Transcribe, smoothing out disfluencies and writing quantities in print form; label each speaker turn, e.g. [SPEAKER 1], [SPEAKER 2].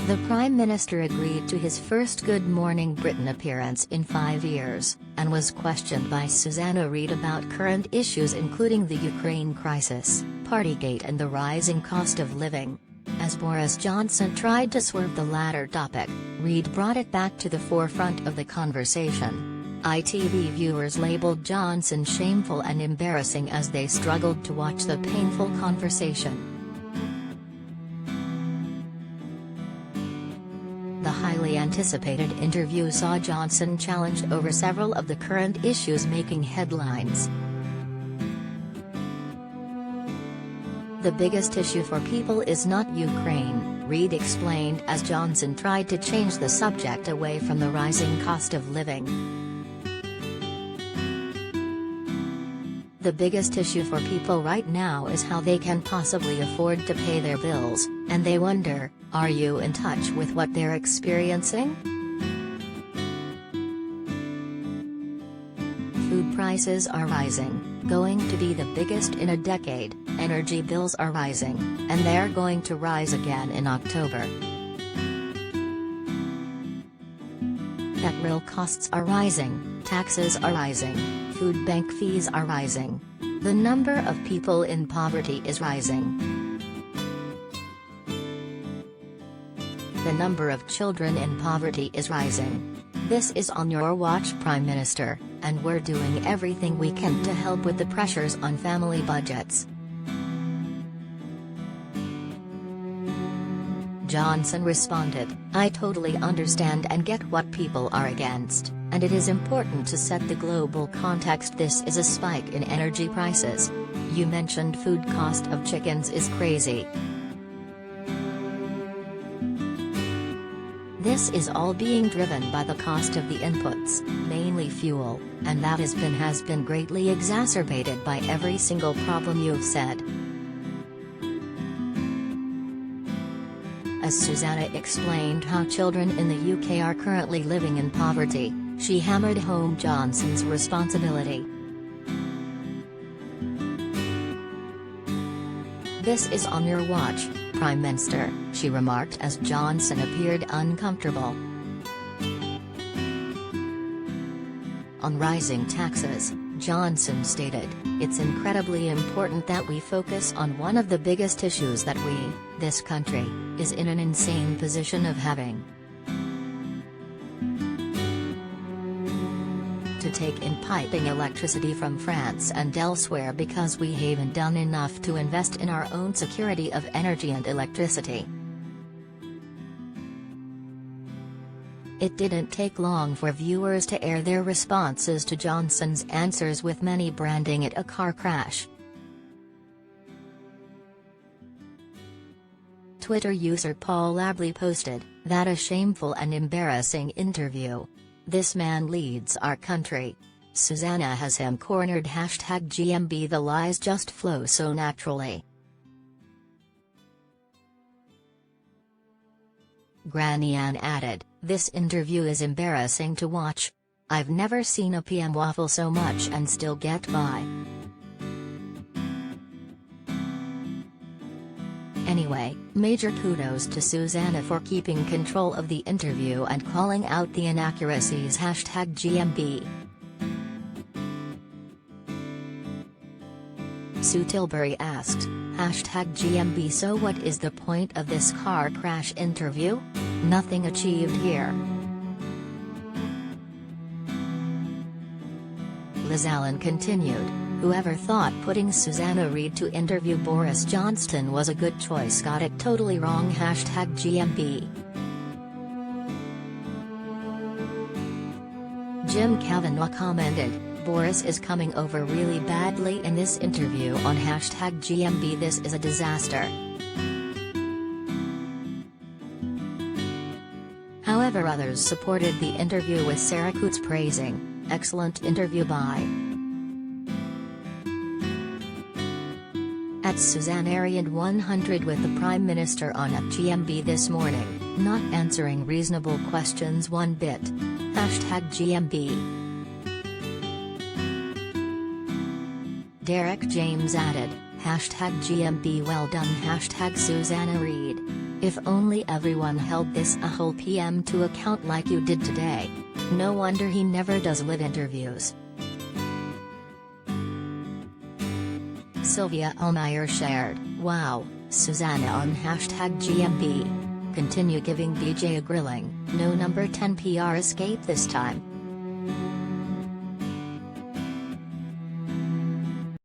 [SPEAKER 1] The Prime Minister agreed to his first Good Morning Britain appearance in 5 years, and was questioned by Susanna Reid about current issues including the Ukraine crisis, Partygate and the rising cost of living. As Boris Johnson tried to swerve the latter topic, Reid brought it back to the forefront of the conversation. ITV viewers labelled Johnson shameful and embarrassing as they struggled to watch the painful conversation. The highly anticipated interview saw Johnson challenged over several of the current issues making headlines. The biggest issue for people is not Ukraine, Reid explained as Johnson tried to change the subject away from the rising cost of living. The biggest issue for people right now is how they can possibly afford to pay their bills, and they wonder, are you in touch with what they're experiencing? Food prices are rising, going to be the biggest in a decade, energy bills are rising, and they're going to rise again in October. Petrol costs are rising, taxes are rising, food bank fees are rising. The number of people in poverty is rising. The number of children in poverty is rising. This is on your watch, Prime Minister, and we're doing everything we can to help with the pressures on family budgets. Johnson responded, I totally understand and get what people are against, and it is important to set the global context. This is a spike in energy prices. You mentioned food cost of chickens is crazy. This is all being driven by the cost of the inputs, mainly fuel, and that has been greatly exacerbated by every single problem you've said. As Susanna explained how children in the UK are currently living in poverty, she hammered home Johnson's responsibility. This is on your watch, Prime Minister, she remarked as Johnson appeared uncomfortable. On rising taxes, Johnson stated, it's incredibly important that we focus on one of the biggest issues that this country, is in an insane position of having to take in piping electricity from France and elsewhere because we haven't done enough to invest in our own security of energy and electricity. It didn't take long for viewers to air their responses to Johnson's answers, with many branding it a car crash. Twitter user Paul Labley posted, "That a shameful and embarrassing interview. This man leads our country. Susanna has him cornered. #GMB The lies just flow so naturally." Granny Ann added, "This interview is embarrassing to watch. I've never seen a PM waffle so much and still get by." Anyway, major kudos to Susanna for keeping control of the interview and calling out the inaccuracies. #GMB. Sue Tilbury asked, #GMB So what is the point of this car crash interview? Nothing achieved here. Liz Allen continued, "Whoever thought putting Susanna Reid to interview Boris Johnson was a good choice got it totally wrong. #GMB. Jim Kavanagh commented, "Boris is coming over really badly in this interview on #GMB. This is a disaster." However, others supported the interview, with Sarah Coates praising, "Excellent interview by Susanna Reid 100 with the Prime Minister on #GMB this morning, not answering reasonable questions one bit. #GMB. Derek James added, #GMB well done. Susanna Reid. If only everyone held this a whole PM to account like you did today. No wonder he never does live interviews. Sylvia Almayer shared, "Wow, Susanna on #GMB. Continue giving BJ a grilling, no number 10 PR escape this time."